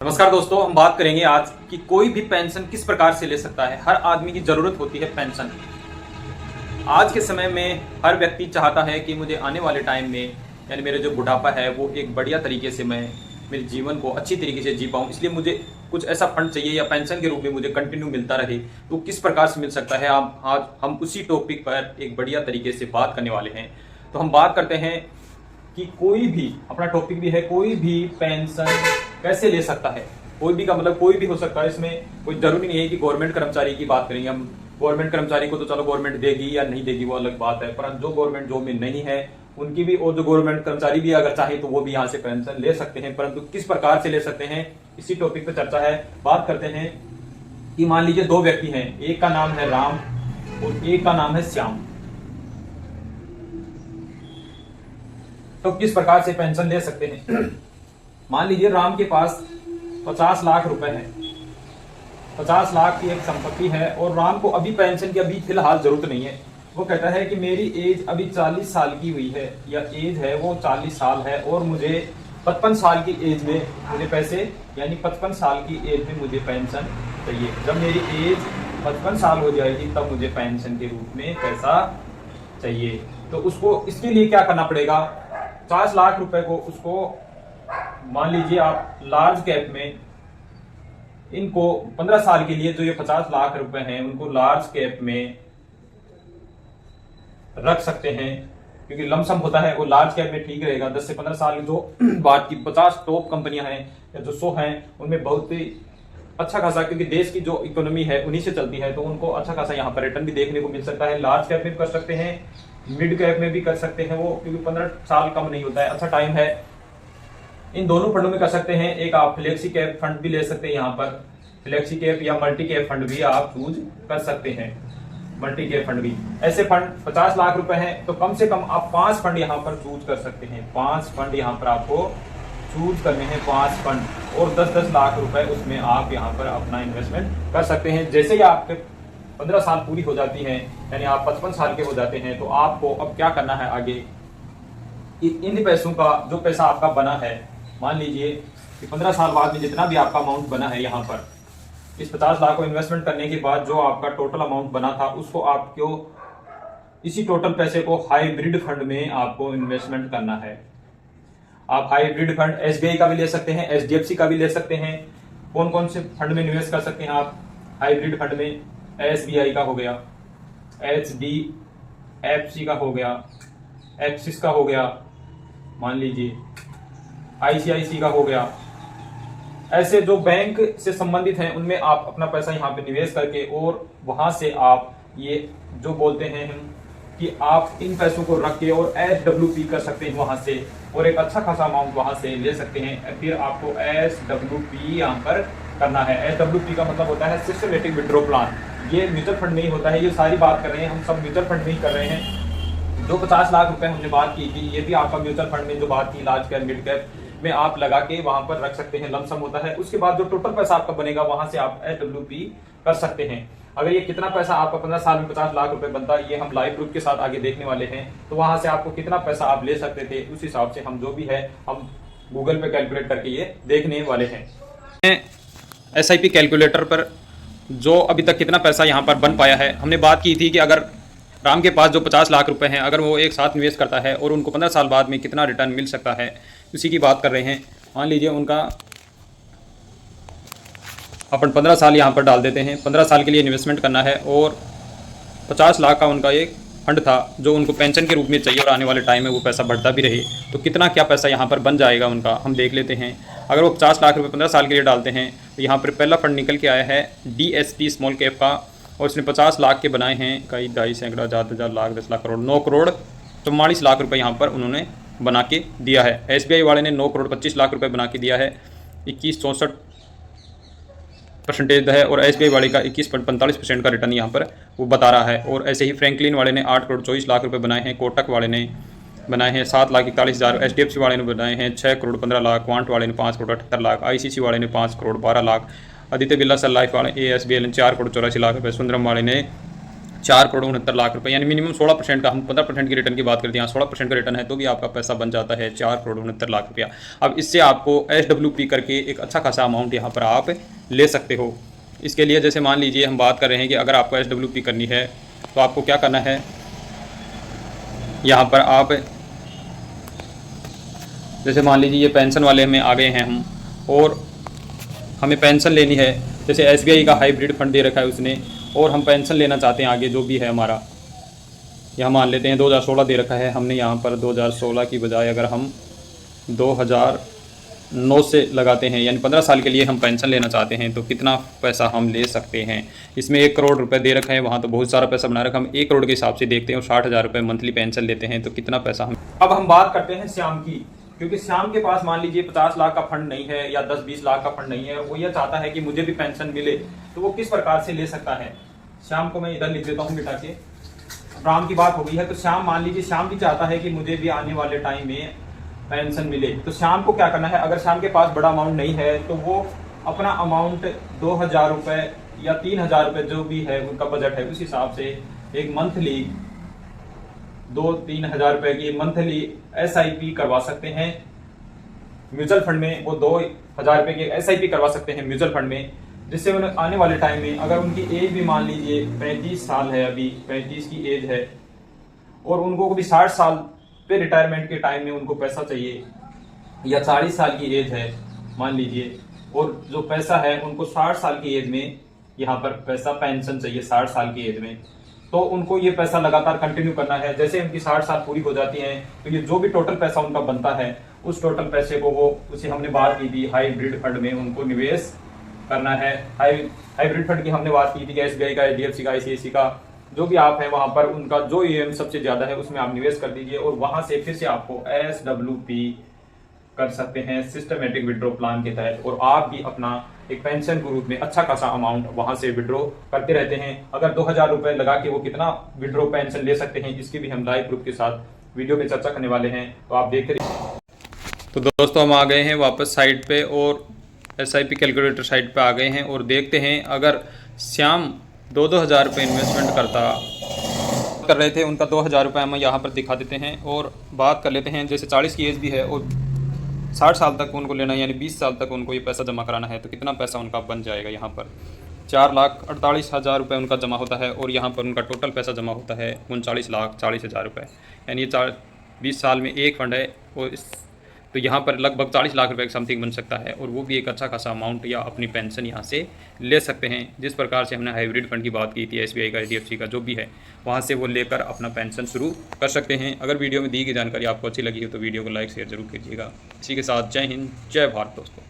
नमस्कार दोस्तों, हम बात करेंगे आज कि कोई भी पेंशन किस प्रकार से ले सकता है। हर आदमी की ज़रूरत होती है पेंशन की। आज के समय में हर व्यक्ति चाहता है कि मुझे आने वाले टाइम में यानी मेरे जो बुढ़ापा है वो एक बढ़िया तरीके से मैं मेरे जीवन को अच्छी तरीके से जी पाऊँ, इसलिए मुझे कुछ ऐसा फंड चाहिए या पेंशन के रूप में मुझे कंटिन्यू मिलता रहे। तो किस प्रकार से मिल सकता है, आज हम उसी टॉपिक पर एक बढ़िया तरीके से बात करने वाले हैं। तो हम बात करते हैं कि कोई भी, अपना टॉपिक भी है, कोई भी पेंशन कैसे ले सकता है। कोई भी का मतलब कोई भी हो सकता है, इसमें कोई जरूरी नहीं है कि गवर्नमेंट कर्मचारी की बात करेंगे हम। गवर्नमेंट कर्मचारी को तो चलो गवर्नमेंट देगी या नहीं देगी वो अलग बात है, परंतु जो गवर्नमेंट जॉब में नहीं है उनकी भी, और जो गवर्नमेंट कर्मचारी भी अगर चाहे तो वो भी यहाँ से पेंशन ले सकते हैं, परंतु किस प्रकार से ले सकते हैं इसी टॉपिक पर चर्चा है। बात करते हैं कि मान लीजिए दो व्यक्ति हैं, एक का नाम है राम और एक का नाम है श्याम। तो किस प्रकार से पेंशन ले सकते हैं। मान लीजिए राम के पास 50 लाख रुपए है, 50 लाख की एक संपत्ति है और राम को अभी पेंशन की अभी फिलहाल जरूरत नहीं है। वो कहता है कि मेरी एज अभी 40 साल की हुई है, या एज है वो 40 साल है और मुझे 55 साल की एज में मुझे पैसे, यानी 55 साल की एज में मुझे पेंशन चाहिए। जब मेरी एज 55 साल हो जाएगी तब मुझे पेंशन के रूप में पैसा चाहिए। तो उसको इसके लिए क्या करना पड़ेगा, 50 लाख रुपए को उसको, मान लीजिए आप लार्ज कैप में इनको 15 साल के लिए, जो ये 50 लाख रुपए हैं उनको लार्ज कैप में रख सकते हैं, क्योंकि लमसम होता है वो लार्ज कैप में ठीक रहेगा। 10 से 15 साल जो बात की 50 टॉप कंपनियां हैं या जो 100 हैं उनमें बहुत ही अच्छा खासा, क्योंकि देश की जो इकोनॉमी है उन्हीं से चलती है, तो उनको अच्छा खासा यहाँ पर रिटर्न भी देखने को मिल सकता है। लार्ज कैप में भी कर सकते हैं, मिड कैप में भी कर सकते हैं वो, क्योंकि 15 साल कम नहीं होता है, अच्छा टाइम है। इन दोनों फंडों में कर सकते हैं। एक आप फ्लेक्सी कैप फंड भी ले सकते हैं, यहाँ पर फ्लेक्सी कैप या मल्टी कैप फंड भी आप चूज कर सकते हैं। मल्टी कैप फंड भी, ऐसे फंड 50 लाख रुपए हैं तो कम से कम आप 5 फंड यहाँ पर चूज कर सकते हैं। 5 फंड यहाँ पर आपको चूज करने हैं, 5 फंड, और 10-10 लाख रुपए उसमें आप यहाँ पर अपना इन्वेस्टमेंट कर सकते हैं। जैसे ही आपके 15 साल पूरी हो जाती है, यानी आप 55 साल के हो जाते हैं, तो आपको अब क्या करना है आगे, इन पैसों का जो पैसा आपका बना है, मान लीजिए कि 15 साल बाद में जितना भी आपका अमाउंट बना है यहाँ पर, इस 50 लाख को इन्वेस्टमेंट करने के बाद जो आपका टोटल अमाउंट बना था उसको आपको, इसी टोटल पैसे को हाइब्रिड फंड में आपको इन्वेस्टमेंट करना है। आप हाइब्रिड फंड एसबीआई का भी ले सकते हैं, एचडीएफसी का भी ले सकते हैं। कौन कौन से फंड में निवेश कर सकते हैं आप हाइब्रिड फंड में, एसबीआई का हो गया, एचडीएफसी का हो गया, एक्सिस का हो गया, मान लीजिए आईसीआईसी का हो गया। ऐसे जो बैंक से संबंधित हैं उनमें आप अपना पैसा यहाँ पे निवेश करके, और वहां से आप ये जो बोलते हैं हम कि आप इन पैसों को रख के और एसडब्ल्यूपी कर सकते हैं वहां से, और एक अच्छा खासा अमाउंट वहां से ले सकते हैं। फिर आपको एसडब्ल्यूपी यहाँ पर करना है। एसडब्ल्यूपी का मतलब होता है सिस्टमेटिक विड्रॉ प्लान। ये म्यूचुअल फंड में ही होता है, ये सारी बात कर रहे हैं हम, सब म्यूचुअल फंड में ही कर रहे हैं। जो 50 लाख रुपए हमने बात की थी, ये भी आपका म्यूचुअल फंड में जो बात की लार्ज कैप मिड कैप में आप लगा के वहां पर रख सकते हैं, लमसम होता है। उसके बाद जो टोटल पैसा आपका बनेगा वहां से आप एसडब्ल्यूपी कर सकते हैं। अगर ये कितना पैसा आपका 15 साल में 50 लाख रुपए बनता है, ये हम लाइव प्रूफ के साथ आगे देखने वाले हैं। तो वहां से आपको कितना पैसा आप ले सकते थे, उस हिसाब से हम जो भी है हम गूगल पे कैलकुलेट करके ये देखने वाले हैं। एसआईपी कैलकुलेटर पर जो अभी तक कितना पैसा यहाँ पर बन पाया है, हमने बात की थी कि अगर राम के पास जो 50 लाख रुपए हैं, अगर वो एक साथ निवेश करता है और उनको 15 साल बाद में कितना रिटर्न मिल सकता है, उसी की बात कर रहे हैं। मान लीजिए उनका अपन 15 साल यहाँ पर डाल देते हैं, 15 साल के लिए इन्वेस्टमेंट करना है, और 50 लाख का उनका एक फंड था जो उनको पेंशन के रूप में चाहिए, और आने वाले टाइम में वो पैसा बढ़ता भी रहे, तो कितना क्या पैसा यहाँ पर बन जाएगा उनका, हम देख लेते हैं। अगर वो 50 लाख रुपये 15 साल के लिए डालते हैं तो यहाँ पर पहला फंड निकल के आया है DSP स्मॉल कैप का, और इसने 50 लाख के बनाए हैं, कई 2.5 सैकड़ा 1000 लाख 10 लाख करोड़ 9 करोड़ 44 लाख रुपए यहाँ पर उन्होंने बना के दिया है। एसबीआई वाले ने 9 करोड़ 25 लाख रुपए बना के दिया है, 21.64% है, और एसबीआई वाले का 21.45% का रिटर्न यहाँ पर वो बता रहा है। और ऐसे ही फ्रैंकलिन वाले ने 8 करोड़ 24 लाख रुपए बनाए हैं, कोटक वाले ने बनाए हैं 7,41,000, एचडीएफसी वाले ने बनाए हैं 6 करोड़ 15 लाख, क्वांट वाले ने 5 करोड़ 78 लाख, आईसीसी वाले ने 5 करोड़ 12 लाख, आदित्य बिरला सन लाइफ वाले एएसबीएल ने 4 करोड़ 84 लाख रुपए, सुंदरम वाले ने 4,69,00,000 रुपये, यानी मिनिमम 16% का, हम 15% की रिटर्न की बात करते हैं, यहाँ 16% का रिटर्न है तो भी आपका पैसा बन जाता है 4,69,00,000 रुपया। अब इससे आपको SWP करके एक अच्छा खासा अमाउंट यहाँ पर आप ले सकते हो। इसके लिए जैसे मान लीजिए हम बात कर रहे हैं कि अगर आपको SWP करनी है तो आपको क्या करना है, यहाँ पर आप जैसे मान लीजिए ये पेंशन वाले में आ गए हैं हम, और हमें पेंशन लेनी है। जैसे SBI का हाइब्रिड फंड दे रखा है उसने, और हम पेंशन लेना चाहते हैं आगे जो भी है हमारा, यहाँ मान लेते हैं 2016 दे रखा है हमने, यहाँ पर 2016 की बजाय अगर हम 2009 से लगाते हैं, यानी 15 साल के लिए हम पेंशन लेना चाहते हैं तो कितना पैसा हम ले सकते हैं। इसमें 1 करोड़ रुपए दे रखा है, वहाँ तो बहुत सारा पैसा बना रखा है। हम 1 करोड़ के हिसाब से देखते हैं और 60,000 रुपये मंथली पेंशन लेते हैं तो कितना पैसा हम। अब हम बात करते हैं श्याम की, क्योंकि श्याम के पास मान लीजिए 50 लाख का फंड नहीं है या 10-20 लाख का फंड नहीं है, वो ये चाहता है कि मुझे भी पेंशन मिले, तो वो किस प्रकार से ले सकता है। श्याम को मैं इधर लिख देता हूँ बिठा के। राम की बात हो गई है तो श्याम मान लीजिए श्याम भी चाहता है कि मुझे भी आने वाले टाइम में पेंशन मिले। तो श्याम को क्या करना है, अगर श्याम के पास बड़ा अमाउंट नहीं है तो वो अपना अमाउंट 2,000 रुपये या 3,000 रुपये जो भी है उनका बजट है उस हिसाब से एक मंथली 2-3 हज़ार रुपए की मंथली SIP करवा सकते हैं म्यूचुअल फंड में। वो 2,000 रुपए की SIP करवा सकते हैं म्यूचुअल फंड में, जिससे उन्हें आने वाले टाइम में, अगर उनकी एज भी मान लीजिए 35 साल है, अभी 35 की एज है, और उनको भी 60 साल पे रिटायरमेंट के टाइम में उनको पैसा चाहिए, या 40 साल की एज है मान लीजिए, और जो पैसा है उनको 60 साल की एज में यहाँ पर पैसा पेंशन चाहिए 60 साल की एज में, तो उनको ये पैसा लगातार कंटिन्यू करना है। जैसे उनकी 60 साल पूरी हो जाती है तो ये जो भी टोटल पैसा उनका बनता है उस टोटल पैसे को वो, उसे हमने बात की थी हाइब्रिड फंड में उनको निवेश करना है। हाइब्रिड फंड की हमने बात की थी कि SBI का, HDFC का, ICICI का जो भी आप है वहां पर उनका जो EM सबसे ज्यादा है उसमें आप निवेश कर दीजिए, और वहां से फिर से आपको SWP कर सकते हैं सिस्टमेटिक विड्रॉ प्लान के तहत, और आप भी अपना एक पेंशन के रूप में अच्छा खासा अमाउंट वहां से विड्रॉ करते रहते हैं। अगर 2,000 रुपए लगा के वो कितना विड्रॉ पेंशन ले सकते हैं, इसकी भी हम लाइव प्रूफ के साथ वीडियो में चर्चा करने वाले हैं, तो आप देखते रहिए। तो दोस्तों हम आ गए हैं वापस साइट पे, और SIP कैलकुलेटर साइट पे आ गए हैं, और देखते हैं अगर श्याम 2-2 हज़ार रुपये इन्वेस्टमेंट कर रहे थे, उनका 2,000 रुपये हम यहाँ पर दिखा देते हैं, और बात कर लेते हैं जैसे 40 की एज भी है और 60 साल तक उनको लेना है, यानी 20 साल तक उनको ये पैसा जमा कराना है, तो कितना पैसा उनका बन जाएगा। यहाँ पर 4,48,000 रुपये उनका जमा होता है, और यहाँ पर उनका टोटल पैसा जमा होता है 39,40,000 रुपये, यानी ये 20 साल में एक फंड है, और तो यहाँ पर लगभग 40 लाख रुपए की समथिंग बन सकता है, और वो भी एक अच्छा खासा अमाउंट या अपनी पेंशन यहाँ से ले सकते हैं। जिस प्रकार से हमने हाइब्रिड फंड की बात की थी, SBI का, HDFC का जो भी है, वहाँ से वो लेकर अपना पेंशन शुरू कर सकते हैं। अगर वीडियो में दी गई जानकारी आपको अच्छी लगी हो तो वीडियो को लाइक शेयर जरूर कीजिएगा। इसी के साथ जय हिंद, जय भारत दोस्तों।